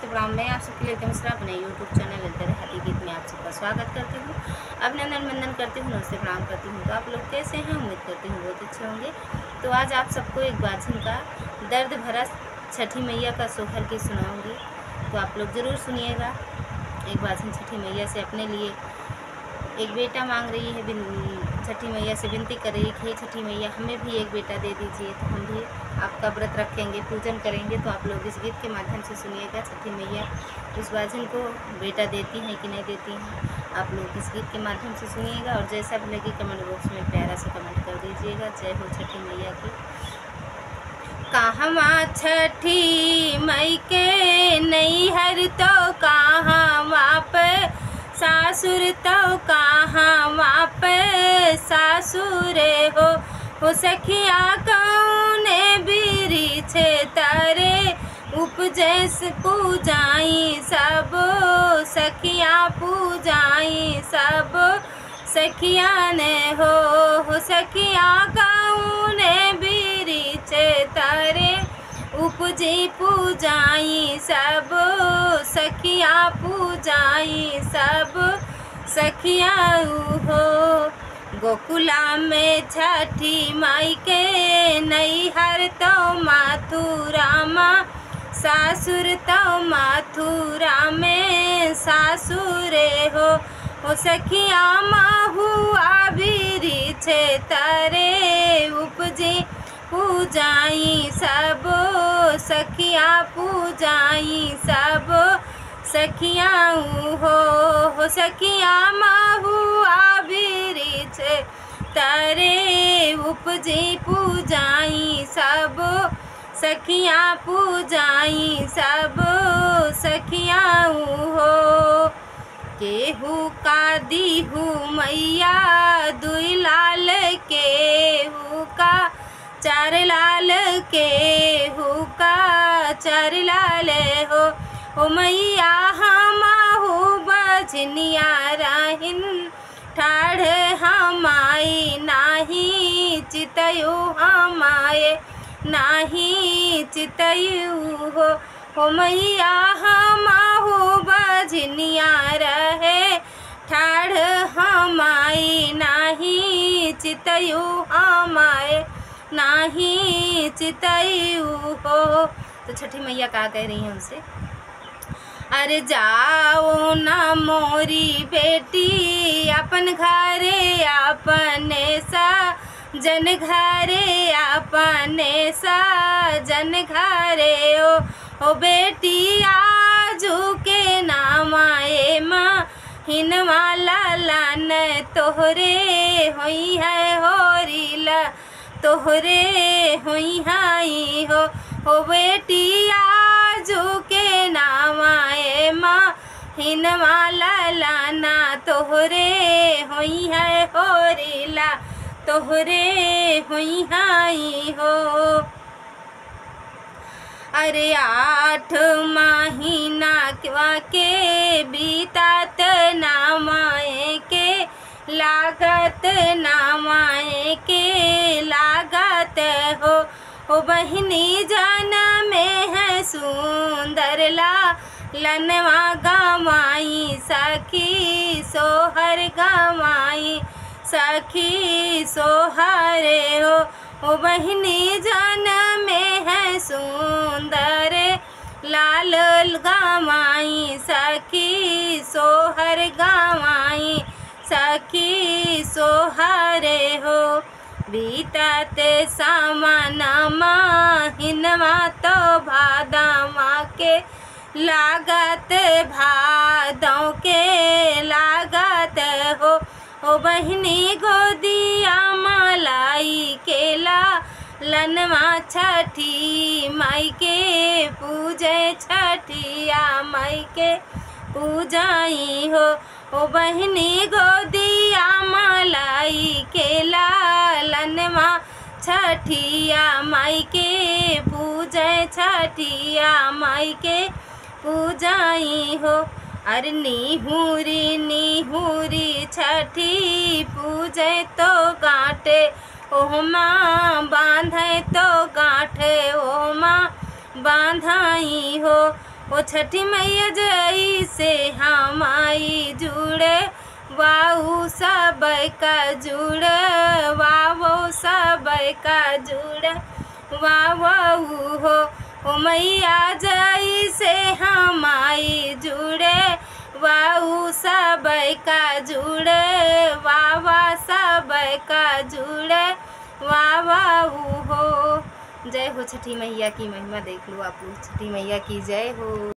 नमस्ते प्रणाम। मैं आप सबके लिए मिश्रा अपने यूट्यूब चैनल ललते हाथी गीत में आप सबका स्वागत करती हूँ, अभिनंदन वंदन करती हूँ, नमस्ते प्रणाम करती हूँ। तो आप लोग कैसे हैं? उम्मीद करती हूँ बहुत अच्छे होंगे। तो आज आप सबको एक बाछिन का दर्द भरा छठी मैया का सोहर की सुनाऊँगी, तो आप लोग ज़रूर सुनिएगा। एक बाछिन छठी मैया से अपने लिए एक बेटा मांग रही है, छठी मैया से विनती कर रही है कि छठी मैया हमें भी एक बेटा दे दीजिए, तो हम भी आपका व्रत रखेंगे, पूजन करेंगे। तो आप लोग इस गीत के माध्यम से सुनिएगा छठी मैया उस बाछिन को बेटा देती हैं कि नहीं देती हैं। आप लोग इस गीत के माध्यम से सुनिएगा और जैसा भी लगे कमेंट बॉक्स में प्यारा सा कमेंट कर दीजिएगा। जय हो छठी मैया की। कहवा छठी मई के नैहर तो कहवा पे सासुर तो कहवा पे सासुर हो सखिया कौने बीरी छे तारे उपजैस पूजाई सब सखिया पूजाई सब सखिया ने हो सखिया कौने बीरी छे तारे उपजी पूजाई सब सखिया पूजाई सब सखिया हो। गोकुला में छठी माई के नैहर तो मथुरा माँ सासुर तो मथुरा में सासुर हो सखिया महुआ बीरी छे तारे उपजी पूजाई सब सखिया पूजाई सब सखिया हो सखिया महुआ बीरी छे तारे उपजी पूजाई सब सखिया पूजाई सब सखिया हो। केहू का दीहू मैया दुई लाल केहू का चार लाल केहू का चार लाल हो मैया हमाहू बजनिया राहिन ठाढ़ हमाई नाही चितयु हमाए नाही चितयु हो मैया हमाहू बजनिया रहे ठाढ़ हमाई नाही चितयु हमाए नाही चितयु हो। तो छठी मैया क्या कह रही हैं उनसे? अरे जाओ ना मोरी बेटी अपन घरे अपने सा जन घरे अपने सा जन घरे ओ बेटी आजू के नाम आए माँ हिनवा लालन तोहरे होई है होरीला तोहरे होई हाई हो बेटी आजू के नाम आए माँ हिनवा लालाना तोहरे होई है होरीला तोहरे होई हाई हो। अरे 8 महीना के बीतात नामाए के लागत नामाए के लागत हो बहिनी जाना में है सुंदर ला लनवा गवाई सखी सोहर गवाई सखी सोहरे हो बहिनी जाना में है सुंदर लाल गवाई सखी सोहर गवाई सखी सोहरे हो। बीतते सामनमा हिनवा तो भादमा के लागत भादों के लागत हो बहिनी गोदिया मलाई केला लनवा छठी माई के पूजे छठिया माई के पूजाई हो बहिनी गोदिया मलाई केला लनवा छठिया माई के पूजे छठिया माई के पूजाई हो। अरे निहुरी निहुरी छठी पूजे तो गाँठे ओहमा बांधे तो गाँठे ओहमा बांधाई हो ओ छठी मैया जई से हम आई जुड़े, वाऊ सब का जुड़े, वावो सब का जुड़े, वावू हो। ओ मैया जई से हम आई जुड़े, वाऊ सब का जुड़े, वावा सब का जुड़े, वावाऊ हो। जय हो छठी मैया की महिमा देख लो आप लोग। छठी मैया की जय हो।